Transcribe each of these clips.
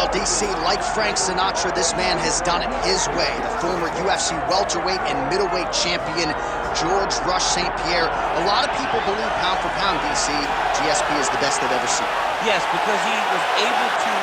Well, DC, like Frank Sinatra, this man has done it his way. The former UFC welterweight and middleweight champion, George Rush St-Pierre. A lot of people believe pound for pound, DC, GSP is the best they've ever seen. Yes, because he was able to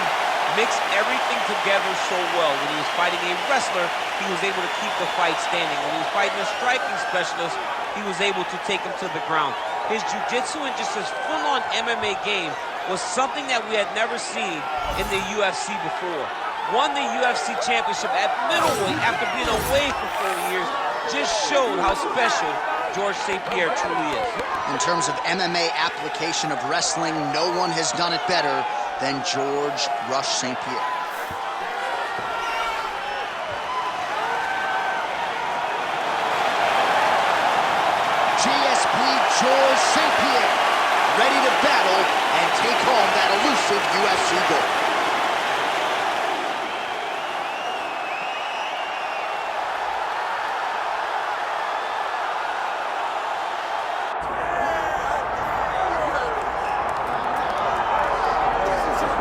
mix everything together so well. When he was fighting a wrestler, he was able to keep the fight standing. When he was fighting a striking specialist, he was able to take him to the ground. His jiu-jitsu and just his full-on MMA game was something that we had never seen in the UFC before. Won the UFC championship at middleweight after being away for 4 years. Just showed how special George St-Pierre truly is. In terms of MMA application of wrestling, no one has done it better than George Rush St-Pierre. GSP George St-Pierre, ready to battle and take home that elusive UFC gold.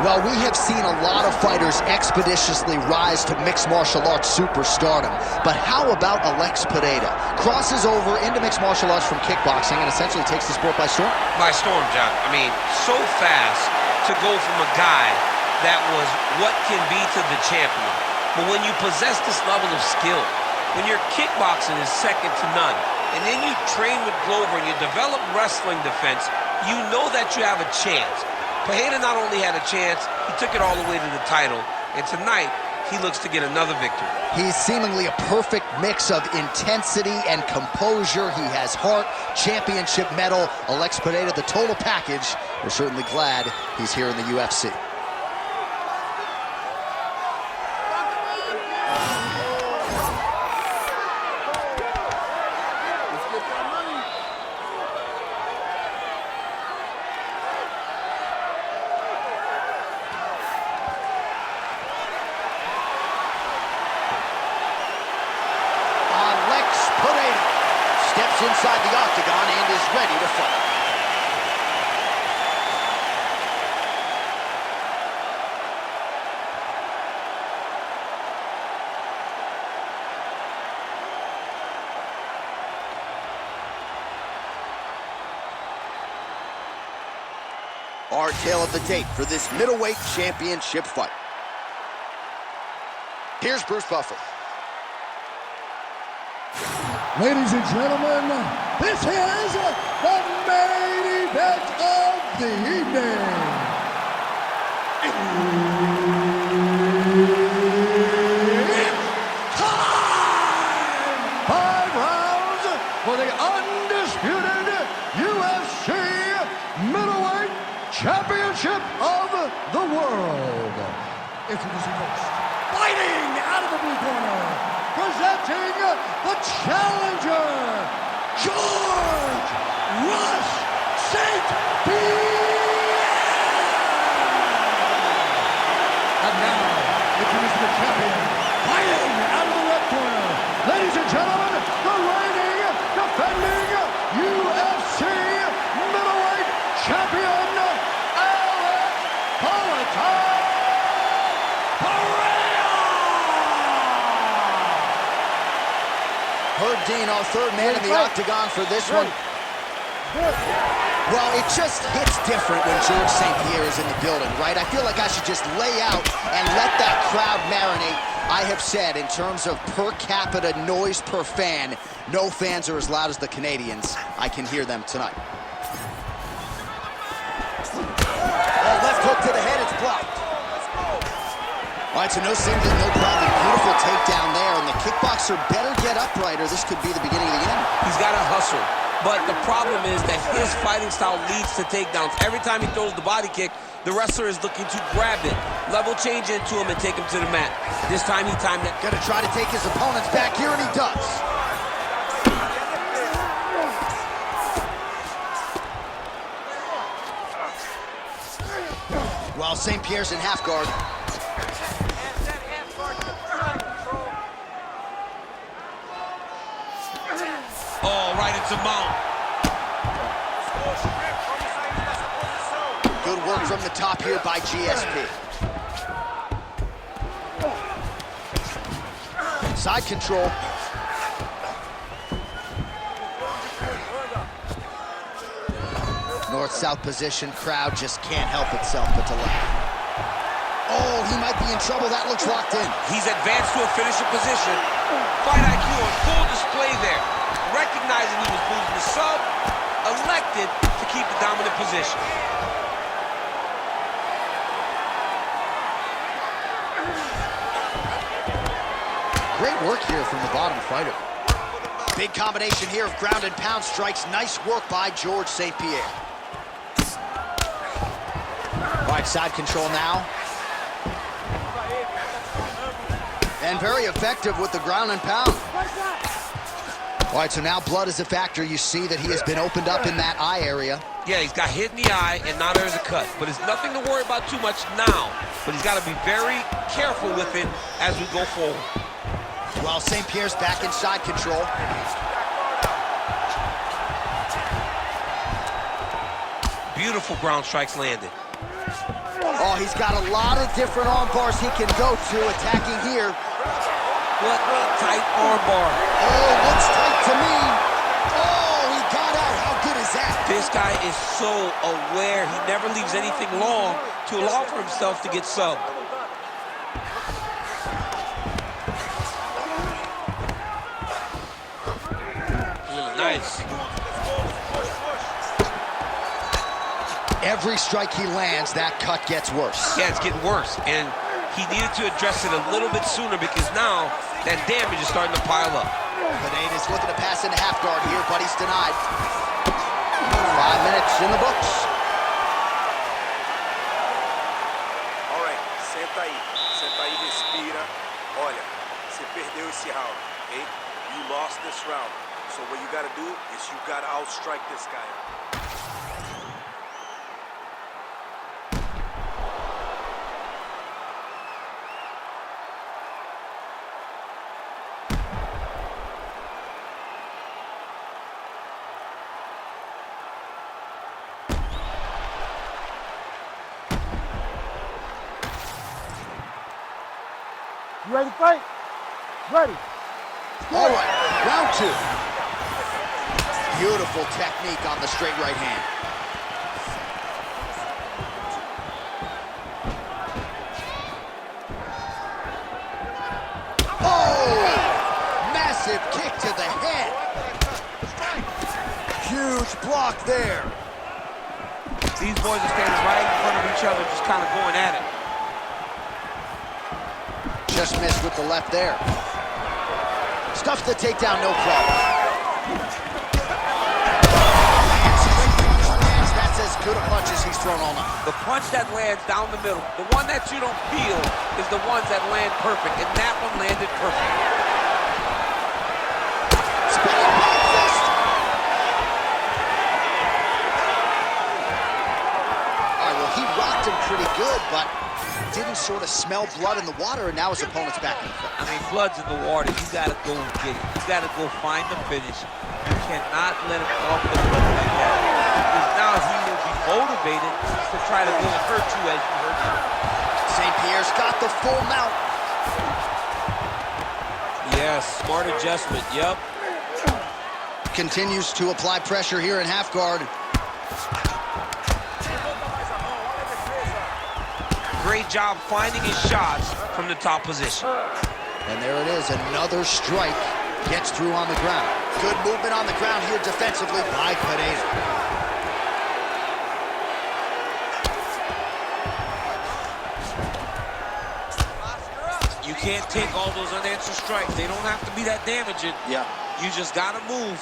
Well, we have seen a lot of fighters expeditiously rise to mixed martial arts superstardom. But how about Alex Pereira? Crosses over into mixed martial arts from kickboxing and essentially takes the sport by storm? By storm, John. I mean, so fast to go from a guy that was what can be to the champion. But when you possess this level of skill, when your kickboxing is second to none, and then you train with Glover and you develop wrestling defense, you know that you have a chance. Pereira not only had a chance, he took it all the way to the title. And tonight, he looks to get another victory. He's seemingly a perfect mix of intensity and composure. He has heart, championship medal. Alex Pereira, the total package. We're certainly glad he's here in the UFC. Steps inside the octagon and is ready to fight. Our tale of the tape for this middleweight championship fight. Here's Bruce Buffer. Ladies and gentlemen, this is the main event of the evening. It's time! 5 rounds for the undisputed UFC middleweight championship of the world. Introducing first, fighting out of the blue corner, presenting the challenger, George Rush St-Pierre. And now, introducing the champion, fighting out of the red corner, ladies and gentlemen, the reigning, defending UFC middleweight champion, Alex Pereira. Herb Dean, our third man in the octagon for this one. Well, it just hits different when George St-Pierre is in the building, right? I feel like I should just lay out and let that crowd marinate. I have said, in terms of per capita noise per fan, no fans are as loud as the Canadians. I can hear them tonight. Oh, left hook to the head, it's blocked. All right, so no singlet, no problem. Beautiful takedown there, and the kickboxer better get upright, or this could be the beginning of the end. He's got to hustle, but the problem is that his fighting style leads to takedowns. Every time he throws the body kick, the wrestler is looking to grab it, level change into him, and take him to the mat. This time he timed it. Gonna try to take his opponents back here, and he does. Well, St-Pierre's in half guard. Oh, right into mount. Good work from the top here by GSP. side control. North-south position, crowd just can't help itself but to laugh. Oh, he might be in trouble. That looks locked in. He's advanced to a finishing position. Fight IQ on full display there. Recognizing he was losing the sub, elected to keep the dominant position. Great work here from the bottom fighter. Big combination here of ground and pound strikes. Nice work by George St-Pierre. All right, side control now. And very effective with the ground and pound. All right, so now blood is a factor. You see that he has been opened up in that eye area. Yeah, he's got hit in the eye, and now there's a cut. But it's nothing to worry about too much now. But he's got to be very careful with it as we go forward. Well, St-Pierre's back in side control. Beautiful ground strikes landed. Oh, he's got a lot of different arm bars he can go to, attacking here. What a tight arm bar. Oh, looks tight to me. Oh, he got out. How good is that? This guy is so aware. He never leaves anything long to allow for himself to get subbed. Nice. Every strike he lands, that cut gets worse. Yeah, it's getting worse. And he needed to address it a little bit sooner because now that damage is starting to pile up. Pereira's looking to pass into half guard here, but he's denied. 5 minutes in the books. All right, senta aí, respira. Olha, você perdeu esse round, okay? You lost this round. So what you gotta do is you gotta outstrike this guy. You ready to fight? Ready. All right, round 2. Beautiful technique on the straight right hand. Oh! Massive kick to the head. Huge block there. These boys are standing right in front of each other, just kind of going at it. Just missed with the left there. Stuffs the takedown, no problem. That's as good a punch as he's thrown all night. The punch that lands down the middle, the one that you don't feel, is the ones that land perfect, and that one landed perfect. Spinning back fist. All right, well, he rocked him pretty good, but didn't sort of smell blood in the water, and now his opponent's back in the fight. I mean, blood's in the water. You got to go get it. You got to go find the finish. You cannot let him off the hook like that, because now he will be motivated to try to go and hurt you as you hurt him. St-Pierre's got the full mount. Yes, smart adjustment, yep. Continues to apply pressure here in half guard. Great job finding his shots from the top position. And there it is, another strike gets through on the ground. Good movement on the ground here defensively by Pereira. You can't take all those unanswered strikes. They don't have to be that damaging. Yeah. You just gotta move.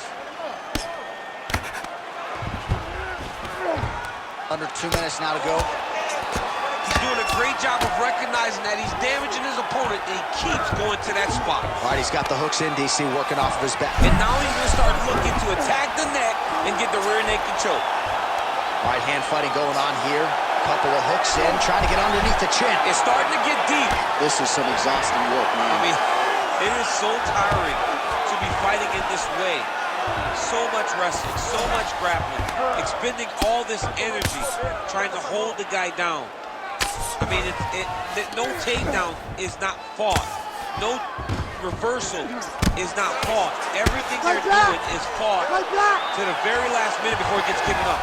Under 2 minutes now to go. He's doing a great job of recognizing that he's damaging his opponent, and he keeps going to that spot. All right, he's got the hooks in, DC, working off of his back. And now he's gonna start looking to attack the neck and get the rear naked choke. All right, hand fighting going on here. Couple of hooks in, trying to get underneath the chin. It's starting to get deep. This is some exhausting work, man. I mean, it is so tiring to be fighting in this way. So much wrestling, so much grappling, expending all this energy trying to hold the guy down. I mean, no takedown is not fought. No reversal is not fought. Everything they're doing is fought to the very last minute before it gets given up.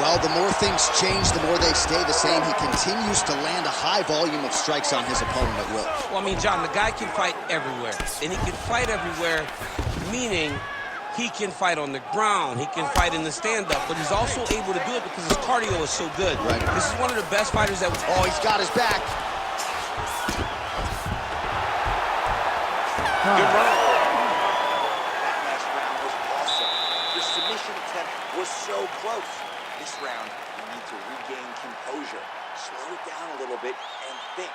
Well, the more things change, the more they stay the same. He continues to land a high volume of strikes on his opponent at will. Well, I mean, John, the guy can fight everywhere. And he can fight everywhere, meaning he can fight on the ground, he can fight in the stand-up, but he's also able to do it because his cardio is so good. Right. This is one of the best fighters that... Oh, he's got his back. Good run. That last round was awesome. The submission attempt was so close. This round, you need to regain composure. Slow it down a little bit and think.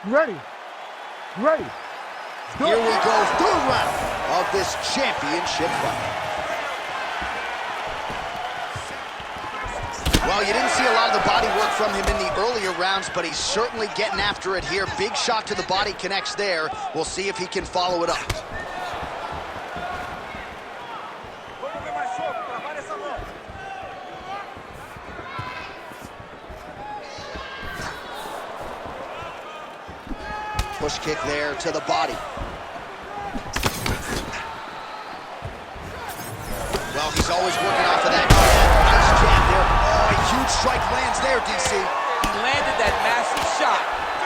Ready. Ready. Here we go, third round of this championship fight. Well, you didn't see a lot of the body work from him in the earlier rounds, but he's certainly getting after it here. Big shot to the body connects there. We'll see if he can follow it up. Push kick there to the body. Well, he's always working off of that jab. Nice jab there. Oh, a huge strike lands there, DC. He landed that massive shot.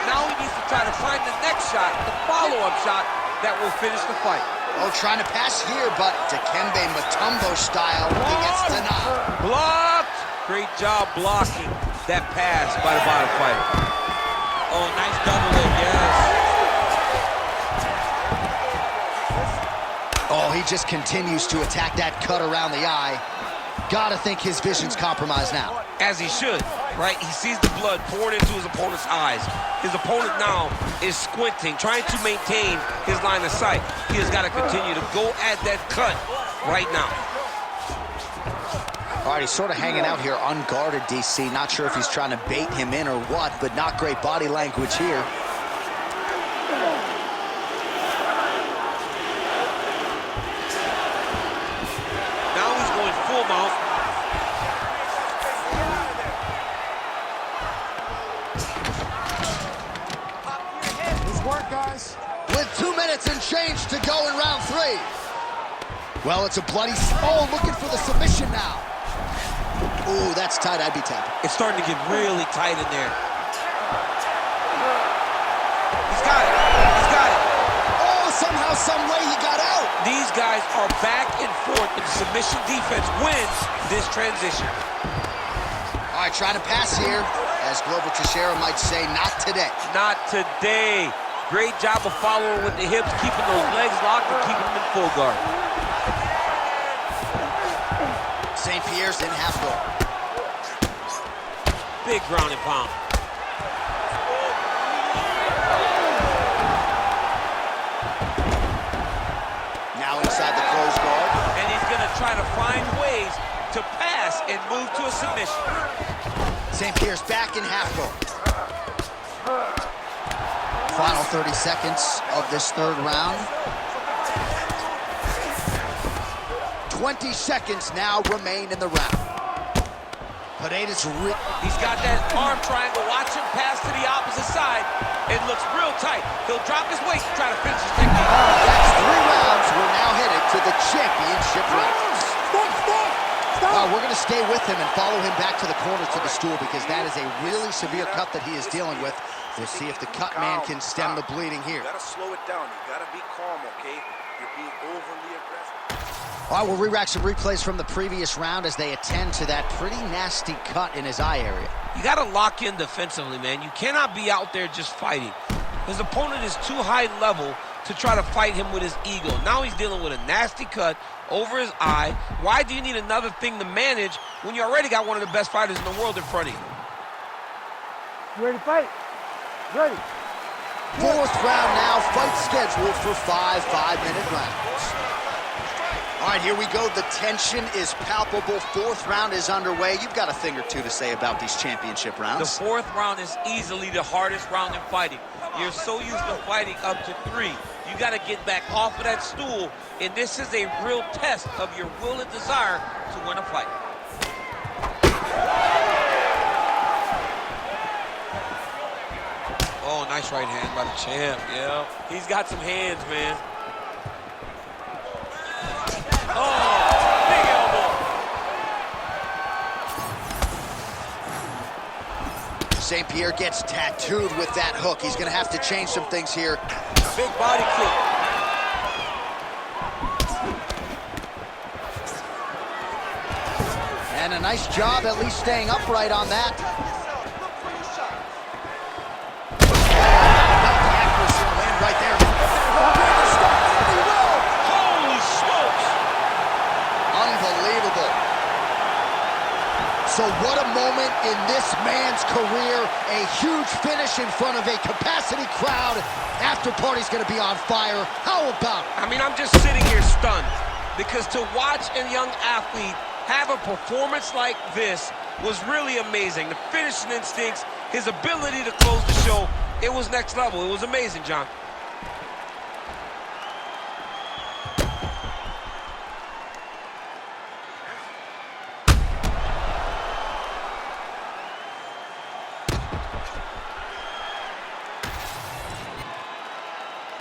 Now he needs to try to find the next shot, the follow-up shot that will finish the fight. Oh, trying to pass here, but Dikembe Mutombo style, he gets denied. Blocked! Great job blocking that pass by the bottom fighter. Oh, nice double leg, yes. Oh, he just continues to attack that cut around the eye. Gotta think his vision's compromised now. As he should, right? He sees the blood pouring into his opponent's eyes. His opponent now is squinting, trying to maintain his line of sight. He has got to continue to go at that cut right now. All right, he's sort of hanging out here unguarded, DC. Not sure if he's trying to bait him in or what, but not great body language here. Now he's going full mount. Nice work, guys. With 2 minutes and change to go in round 3. Well, it's a bloody... Oh, looking for the submission now. Ooh, that's tight. I'd be tapping. It's starting to get really tight in there. He's got it. He's got it. Oh, somehow, some way he got out. These guys are back and forth, but the submission defense wins this transition. All right, trying to pass here. As Glover Teixeira might say, not today. Not today. Great job of following with the hips, keeping those legs locked and keeping them in full guard. St-Pierre's in half guard. Big ground and pound. Now inside the closed guard. And he's going to try to find ways to pass and move to a submission. St-Pierre's back in half guard. Final 30 seconds of this third round. 20 seconds now remain in the round. Pereira's He's got that arm triangle. Watch him pass to the opposite side. It looks real tight. He'll drop his weight to try to finish his technique. That's 3 rounds. We're now headed to the championship rounds. We're going to stay with him and follow him back to the corner to the stool because that is a really severe cut that he is dealing with. We'll see if the cut man can stem the bleeding here. You gotta slow it down. You gotta be calm, okay? You're being overly aggressive. All right, we'll re-rack some replays from the previous round as they attend to that pretty nasty cut in his eye area. You got to lock in defensively, man. You cannot be out there just fighting. His opponent is too high level to try to fight him with his ego. Now he's dealing with a nasty cut over his eye. Why do you need another thing to manage when you already got one of the best fighters in the world in front of you? You ready to fight? Ready. 4th round now, fight scheduled for 5 5-minute rounds. All right, here we go. The tension is palpable. Fourth round is underway. You've got a thing or two to say about these championship rounds. The fourth round is easily the hardest round in fighting. You're so used to fighting up to 3. You got to get back off of that stool, and this is a real test of your will and desire to win a fight. Oh, nice right hand by the champ. Yeah, he's got some hands, man. Oh, big elbow. St-Pierre gets tattooed with that hook. He's going to have to change some things here. Big body kick. And a nice job at least staying upright on that. Right there. Holy smokes! Unbelievable. So what a moment in this man's career. A huge finish in front of a capacity crowd. After party's gonna be on fire. How about it? I mean, I'm just sitting here stunned because to watch a young athlete have a performance like this was really amazing. The finishing instincts, his ability to close the show, it was next level. It was amazing, John.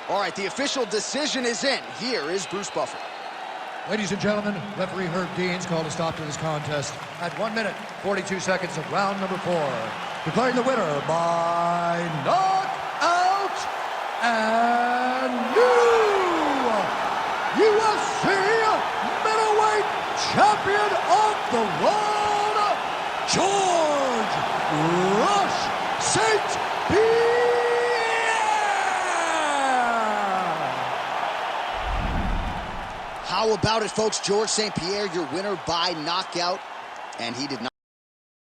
All right, the official decision is in. Here is Bruce Buffer. Ladies and gentlemen, referee Herb Deans called a stop to this contest at 1 minute, 42 seconds of round number 4. Declaring the winner by knockout and new UFC middleweight champion of the world, George Rush St-Pierre. How about it, folks? George St-Pierre, your winner by knockout, and he did not